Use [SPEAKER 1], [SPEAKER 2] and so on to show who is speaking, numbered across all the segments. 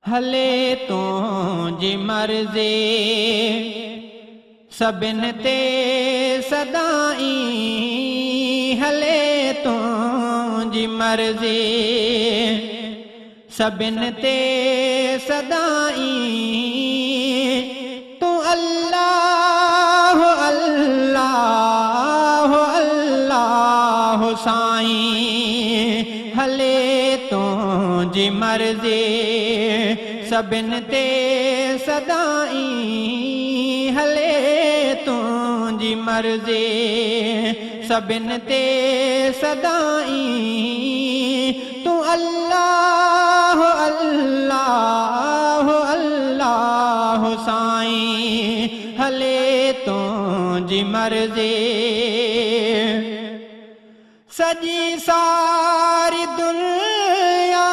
[SPEAKER 1] हले तुंहिंजी मर्ज़ी सभिनि ते सदाई हले तुंहिंजी मर्ज़ी सभिनि ते सदाई तूं अल्लाह अल्लाह अल्लाह साईं हले तुंहिंजी मर्ज़ी सभिनि ते सदाई हले तुंहिंजी मर्ज़ी सभिनि ते सदाई तूं अल्लाह अल्लाह अल्लाह साईं हले तुंहिंजी मर्ज़ी सॼी सारी दुनिया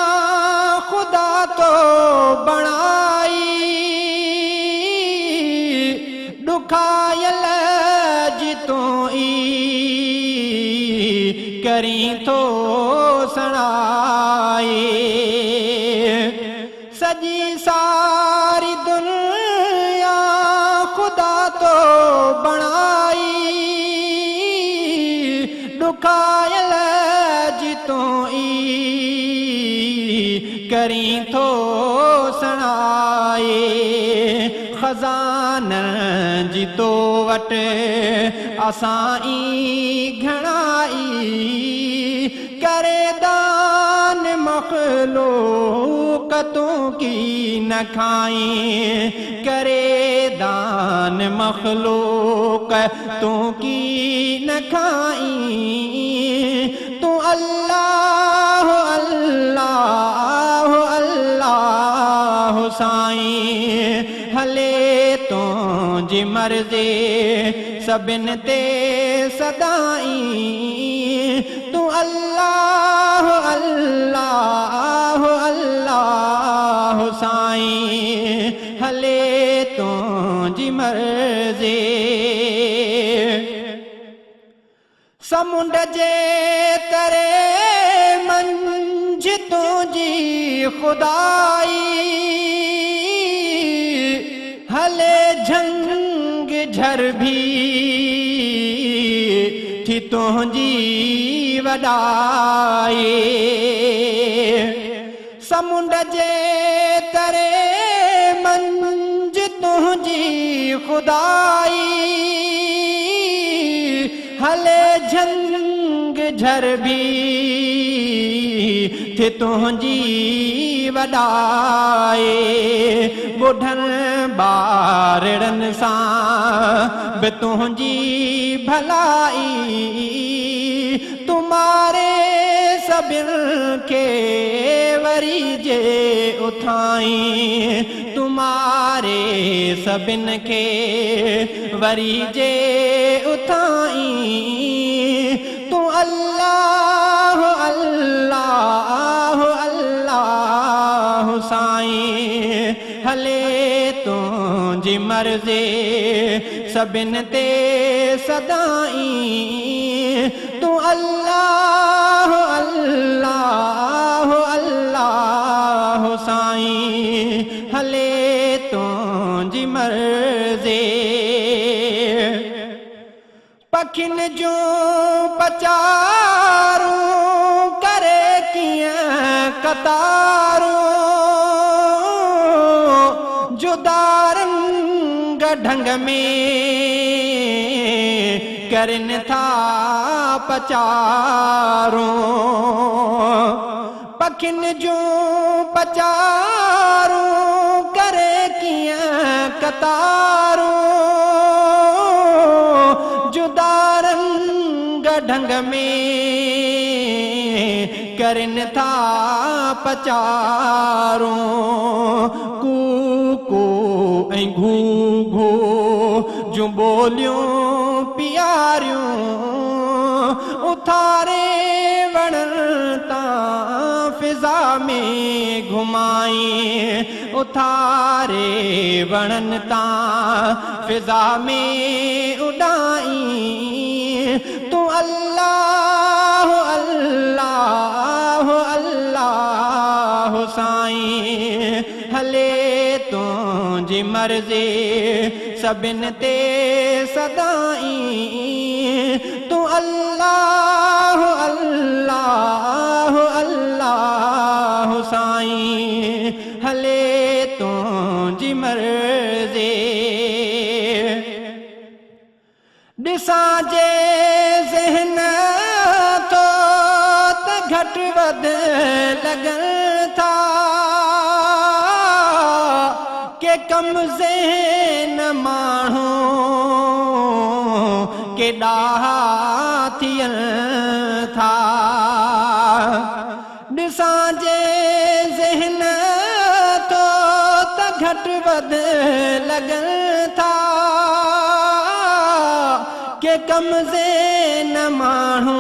[SPEAKER 1] खुदा तो बणाई ॾुखायल जितों ई करी थो सणाई सॼी सारी दुनिया खुदा तो बणाई ॾुखायल जितों ई करी थो सणाई खज़ान जी तो वटि असां ई घणाई करे दान मख़लूक़ तूं की न खाई करे दान मख़लूक़ तूं की न खाई तूं अल्लाह अल्लाह अल्लाह साईं हले तुंहिंजी मर्ज़ी सभिनि ते सदाई तूं अल्लाह अल्लाह अल्लाह साईं हले तुंहिंजी मर्ज़ी समुंड जे तरे मंझि तुंहिंजी खुदाई हले झंग झर भी थी तुंहिंजी वॾाई समुंड जे तरे मंझि तुंहिंजी खुदाई हले झंग झर भी थी तुंहिंजी वॾाई ॿुढनि ॿारड़नि सां बि तुंहिंजी भलाई तुम्हारे सभिनि खे वरी जे उथाई तुम्हारे सभिनि खे वरी जे उथाई तूं अल्लाह अल्लाह अल्लाह साईं हले तुंहिंजी मर्ज़ी सभिनि ते सदाई तूं अल्लाह अल्लाह अल्लाह साईं हले तुंहिंजी मर्ज़ी पखियुनि जूं पचारूं करे कीअं कतारूं जुदा रंग ढंग में करनि था पचारूं पखियुनि जूं पचारूं करे कीअं कतारूं जुदा रंग ढंग में करनि था पचारूं कू कू ऐं घू घू जूं ॿोलियूं प्यारियूं उथारे वणनि तां फिज़ा में घुमाई उथारे वणनि तां फिज़ा में उॾाई तूं अल्लाह अल्लाह अल्लाह साईं हले तुंहिंजी मर्ज़ी सभिनि ते सदाई तूं अल्लाह अल्लाह अल्लाह साईं हले तुंहिंजी मर्ज़ी ॾिसां जे ज़हन थो त घटि वधि लॻनि था के कम ज़हन माण्हू के ॾाहा थियनि था ॾिसां जे ज़हन थो त घटि वधि लॻनि था के कम ज़हन माण्हू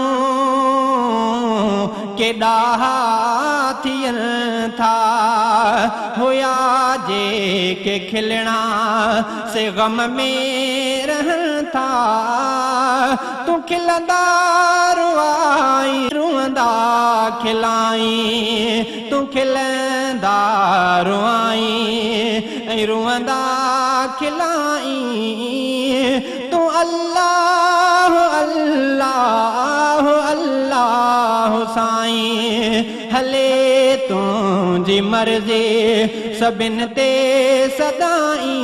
[SPEAKER 1] के ॾाहा थियनि था हुया जेके खिलणा से गम में रहनि था तूं खिलंदा रुआई रुअंदा खिलाई तूं खिलंदा रुआई ऐं रुअंदा खिलाई तूं अल्लाह अल्लाह अल्लाह साईं हले तुंहिंजी मर्ज़ी सभिनि ते सदाई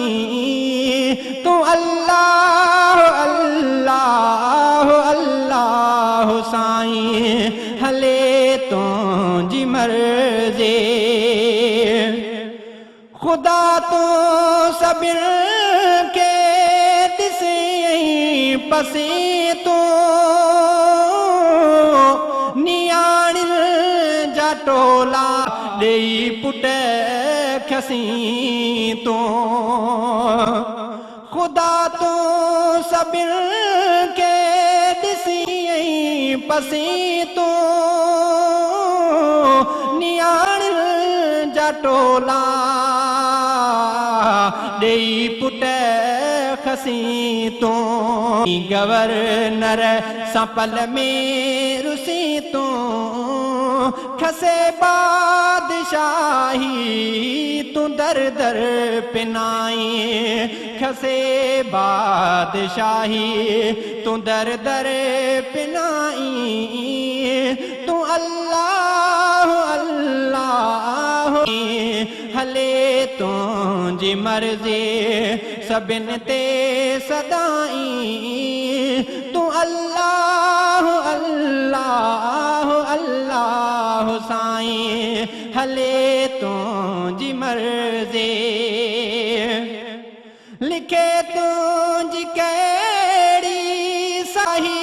[SPEAKER 1] तूं अल्लाह अल्लाह अल्लाह साईं हले तुंहिंजी मर्ज़ी ख़ुदा तूं सभिनि खे ॾिसी पसी तूं नियाणियुनि जा टोला ॾेई पुट खसी तूं ख़ुदा तूं सभिनि खे ॾिसी पसी तूं नियाणियुनि जा टोला ॾेई पुट खसी तूं गवर्नर सां पल में रुसी तूं खसे बादशाही तूं दर दर पिनाई खसे बादशाही तूं दर दर पिनाई तूं अल्लाह अल्लाह हले तुंहिंजी मर्ज़ी सभिनि ते सदाई तूं अल्लाह अल्लाह अल्लाह साईं हले तुंहिंजी मर्ज़ी लिखे तुंहिंजी कहिड़ी साही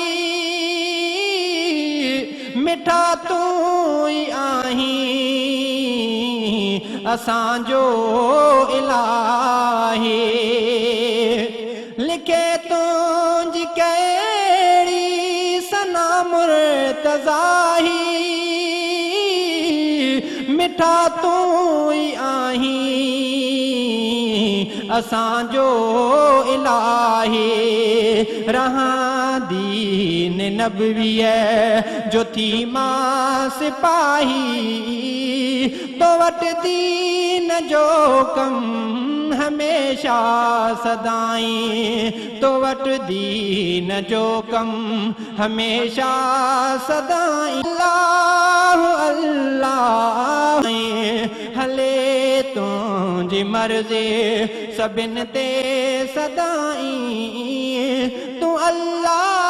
[SPEAKER 1] मिठा तूं ई आहीं असांजो इलाही लिखे तुंहिंजी कहिड़ी सना मुर्तज़ाही मिठा तूं ई आहीं असांजो इलाही रहां दीन नबवीअ जो थी मां सिपाही तो वटि दीन जो कम हमेशा सदाई तो वटि दीन जो कम हमेशा सदाई अल्लाह अल्लाह हले तुंहिंजी मर्ज़ी सभिनि ते सदाई तूं अल्लाह